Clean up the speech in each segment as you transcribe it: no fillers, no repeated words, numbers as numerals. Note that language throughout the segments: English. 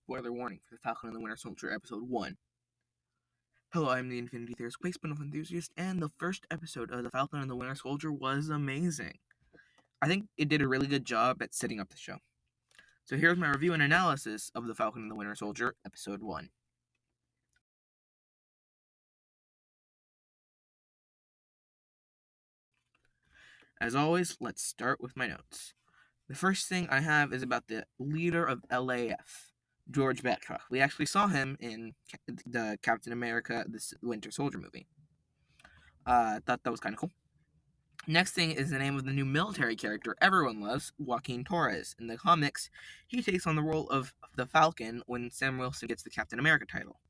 spoiler warning for The Falcon and the Winter Soldier Episode 1. Hello, I'm the Infinity Theorist, quick spin-off enthusiast, and the first episode of The Falcon and the Winter Soldier was amazing. I think it did a really good job at setting up the show. So here's my review and analysis of The Falcon and the Winter Soldier Episode 1. As always, let's start with my notes. The first thing I have is about the leader of LAF, George Batroc. We actually saw him in the Captain America, the Winter Soldier movie. Thought that was kind of cool. Next thing is the name of the new military character everyone loves, Joaquin Torres. In the comics, he takes on the role of the Falcon when Sam Wilson gets the Captain America title.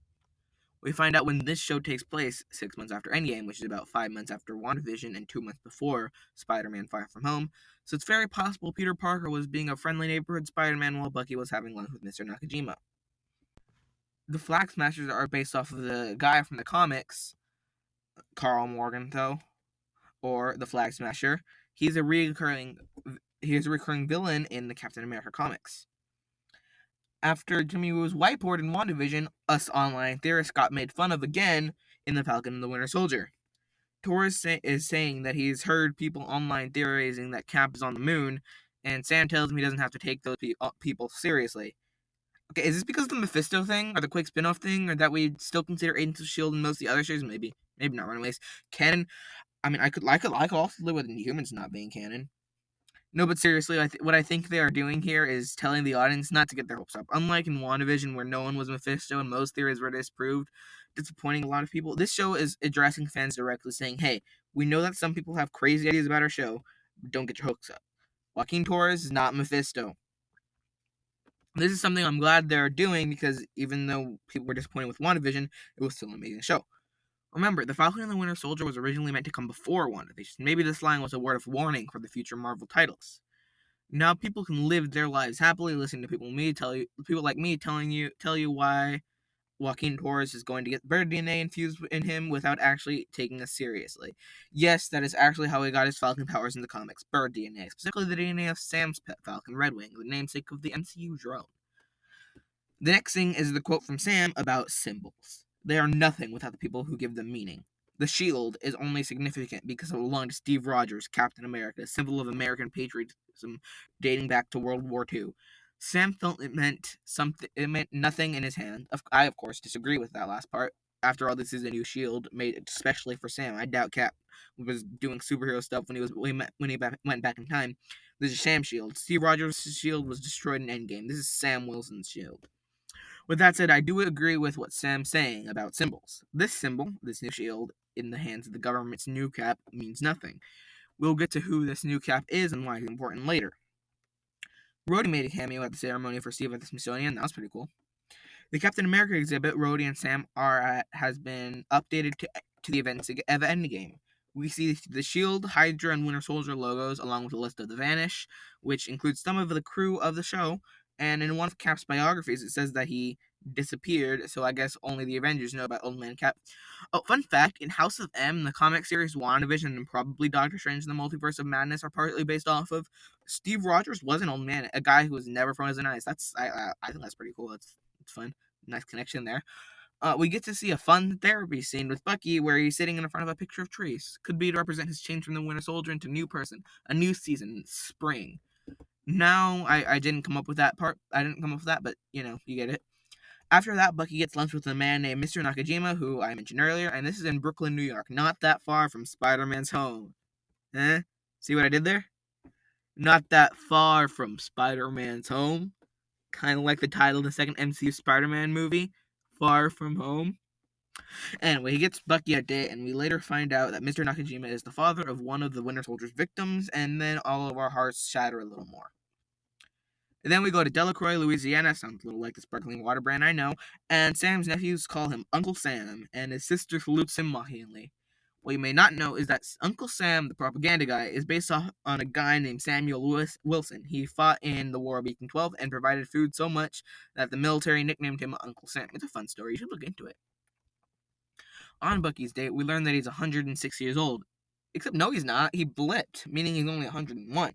We find out when this show takes place 6 months after Endgame, which is about 5 months after WandaVision and 2 months before Spider-Man Far From Home, so it's very possible Peter Parker was being a friendly neighborhood Spider-Man while Bucky was having lunch with Mr. Nakajima. The Flag Smashers are based off of the guy from the comics, Carl Morgenthau, or the Flag Smasher. He's a recurring villain in the Captain America comics. After Jimmy Woo's whiteboard in WandaVision, us online theorists got made fun of again in The Falcon and the Winter Soldier. Torres is saying that he's heard people online theorizing that Cap is on the moon, and Sam tells him he doesn't have to take those people seriously. Okay, is this because of the Mephisto thing, or the quick spin-off thing, or that we still consider Agents of S.H.I.E.L.D. and most of the other shows? Maybe not Runaways. Canon. I mean, I could also live with Inhumans not being canon. No, but seriously, what I think they are doing here is telling the audience not to get their hopes up. Unlike in WandaVision, where no one was Mephisto and most theories were disproved, disappointing a lot of people, this show is addressing fans directly, saying, hey, we know that some people have crazy ideas about our show, but don't get your hopes up. Joaquin Torres is not Mephisto. This is something I'm glad they're doing, because even though people were disappointed with WandaVision, it was still an amazing show. Remember, The Falcon and the Winter Soldier was originally meant to come before WandaVision. Maybe this line was a word of warning for the future Marvel titles. Now people can live their lives happily listening to people like me telling you why Joaquin Torres is going to get bird DNA infused in him without actually taking us seriously. Yes, that is actually how he got his Falcon powers in the comics, bird DNA, specifically the DNA of Sam's pet Falcon, Redwing, the namesake of the MCU drone. The next thing is the quote from Sam about symbols. They are nothing without the people who give them meaning. The shield is only significant because it belonged to Steve Rogers, Captain America, a symbol of American patriotism dating back to World War II. Sam felt it meant something. It meant nothing in his hand. I, of course, disagree with that last part. After all, this is a new shield made especially for Sam. I doubt Cap was doing superhero stuff when he went back in time. This is Sam's shield. Steve Rogers' shield was destroyed in Endgame. This is Sam Wilson's shield. With that said, I do agree with what Sam's saying about symbols. This symbol, this new shield, in the hands of the government's new cap, means nothing. We'll get to who this new cap is and why it's important later. Rhodey made a cameo at the ceremony for Steve at the Smithsonian. That was pretty cool. The Captain America exhibit Rhodey and Sam are at has been updated to the events of Endgame. We see the Shield, Hydra, and Winter Soldier logos, along with a list of the Vanish, which includes some of the crew of the show. And in one of Cap's biographies, it says that he disappeared, so I guess only the Avengers know about Old Man Cap. Oh, fun fact, in House of M, the comic series WandaVision and probably Doctor Strange and the Multiverse of Madness are partly based off of, Steve Rogers was an old man, a guy who was never frozen in ice. I think that's pretty cool. It's fun. Nice connection there. We get to see a fun therapy scene with Bucky where he's sitting in front of a picture of trees. Could be to represent his change from the Winter Soldier into new person, a new season, spring. Now, I didn't come up with that part. I didn't come up with that, but, you get it. After that, Bucky gets lunch with a man named Mr. Nakajima, who I mentioned earlier, and this is in Brooklyn, New York, not that far from Spider-Man's home. See what I did there? Not that far from Spider-Man's home. Kind of like the title of the second MCU Spider-Man movie, Far From Home. Anyway, he gets Bucky a date, and we later find out that Mr. Nakajima is the father of one of the Winter Soldier's victims, and then all of our hearts shatter a little more. And then we go to Delacroix, Louisiana. Sounds a little like the sparkling water brand, I know. And Sam's nephews call him Uncle Sam, and his sister salutes him mockingly. What you may not know is that Uncle Sam, the propaganda guy, is based on a guy named Samuel Wilson. He fought in the War of 1812 and provided food so much that the military nicknamed him Uncle Sam. It's a fun story. You should look into it. On Bucky's date, we learn that he's 106 years old. Except no, he's not. He blipped, meaning he's only 101.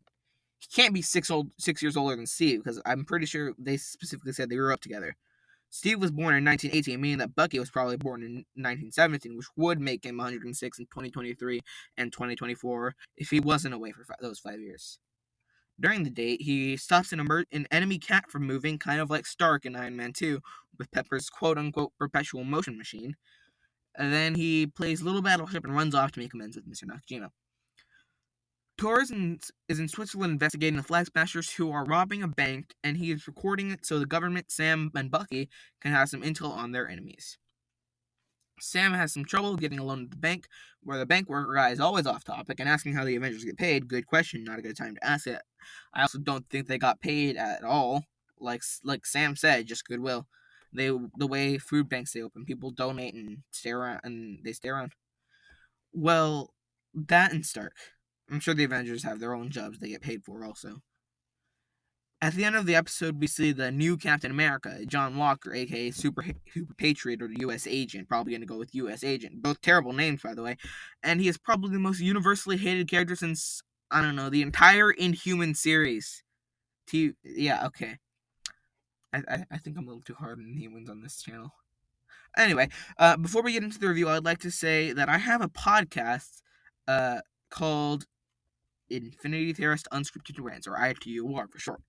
He can't be 6 years older than Steve, because I'm pretty sure they specifically said they grew up together. Steve was born in 1918, meaning that Bucky was probably born in 1917, which would make him 106 in 2023 and 2024 if he wasn't away for those 5 years. During the date, he stops an enemy cat from moving, kind of like Stark in Iron Man 2, with Pepper's quote-unquote perpetual motion machine. And then he plays Little Battleship and runs off to make amends with Mr. Nakajima. Torres is in Switzerland investigating the Flag Smashers who are robbing a bank, and he is recording it so the government, Sam, and Bucky can have some intel on their enemies. Sam has some trouble getting a loan at the bank, where the bank worker guy is always off topic and asking how the Avengers get paid. Good question, not a good time to ask it. I also don't think they got paid at all. Like Sam said, just goodwill. The way food banks stay open, people donate and stay around. Well, that and Stark. I'm sure the Avengers have their own jobs they get paid for also. At the end of the episode, we see the new Captain America, John Walker, aka Super Patriot or U.S. Agent. Probably going to go with U.S. Agent. Both terrible names, by the way. And he is probably the most universally hated character since, I don't know, the entire Inhuman series. Yeah, okay. I think I'm a little too hard on Inhumans on this channel. Anyway, before we get into the review, I'd like to say that I have a podcast called Infinity Theorist Unscripted Rants, or ITUR for short.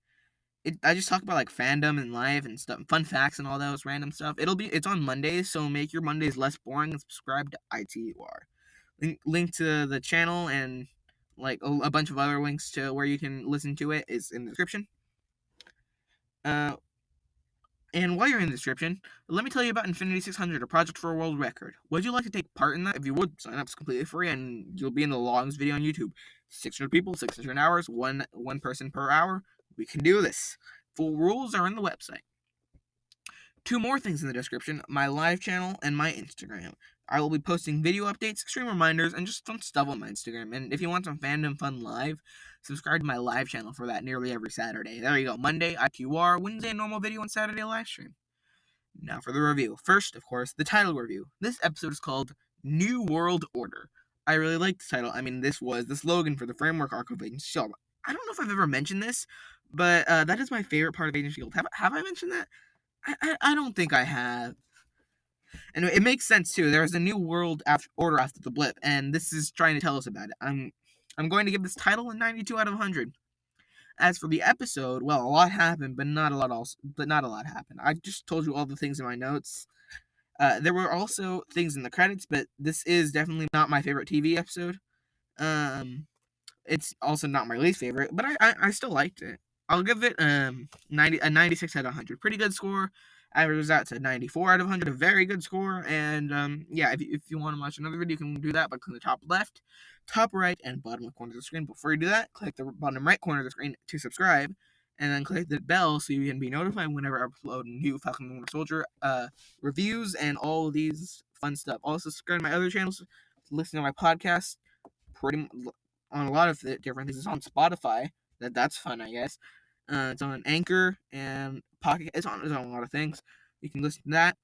I just talk about like fandom and life and stuff, fun facts and all those random stuff. It's on Mondays, so make your Mondays less boring and subscribe to ITUR. Link to the channel and like a bunch of other links to where you can listen to it is in the description. And while you're in the description, let me tell you about Infinity 600, a project for a world record. Would you like to take part in that? If you would, sign up. It's completely free, and you'll be in the longest video on YouTube. 600 people, 600 hours, one person per hour. We can do this. Full rules are in the website. 2 more things in the description, my live channel and my Instagram. I will be posting video updates, stream reminders, and just fun stuff on my Instagram. And if you want some fandom fun live, subscribe to my live channel for that nearly every Saturday. There you go. Monday, IQR. Wednesday, normal video, and Saturday, live stream. Now for the review. First, of course, the title review. This episode is called New World Order. I really like the title. I mean, this was the slogan for the Framework arc of Agents of S.H.I.E.L.D. I don't know if I've ever mentioned this, but that is my favorite part of Agents of S.H.I.E.L.D. Have I mentioned that? I don't think I have. And it makes sense too. There's a new world order after the blip, and this is trying to tell us about it. I'm going to give this title a 92 out of 100. As for the episode, well, a lot happened, but not a lot happened. I just told you all the things in my notes. There were also things in the credits, but this is definitely not my favorite TV episode. It's also not my least favorite, but I still liked it. I'll give it a 96 out of 100. Pretty good score. Averages out to 94 out of 100. A very good score. And yeah, if you want to watch another video, you can do that by clicking the top left, top right, and bottom left corner of the screen. Before you do that, click the bottom right corner of the screen to subscribe, and then click the bell so you can be notified whenever I upload new Falcon and Winter Soldier reviews and all these fun stuff. Also, subscribe to my other channels, listen to my podcast, on a lot of different things. It's on Spotify. That's fun, I guess. It's on Anchor and Pocket. It's on a lot of things. You can listen to that.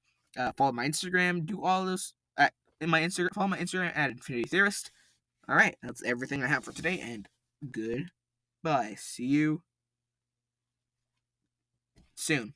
Follow my Instagram. Do all this follow my Instagram at Infinity Theorist. All right, that's everything I have for today, and goodbye. See you soon.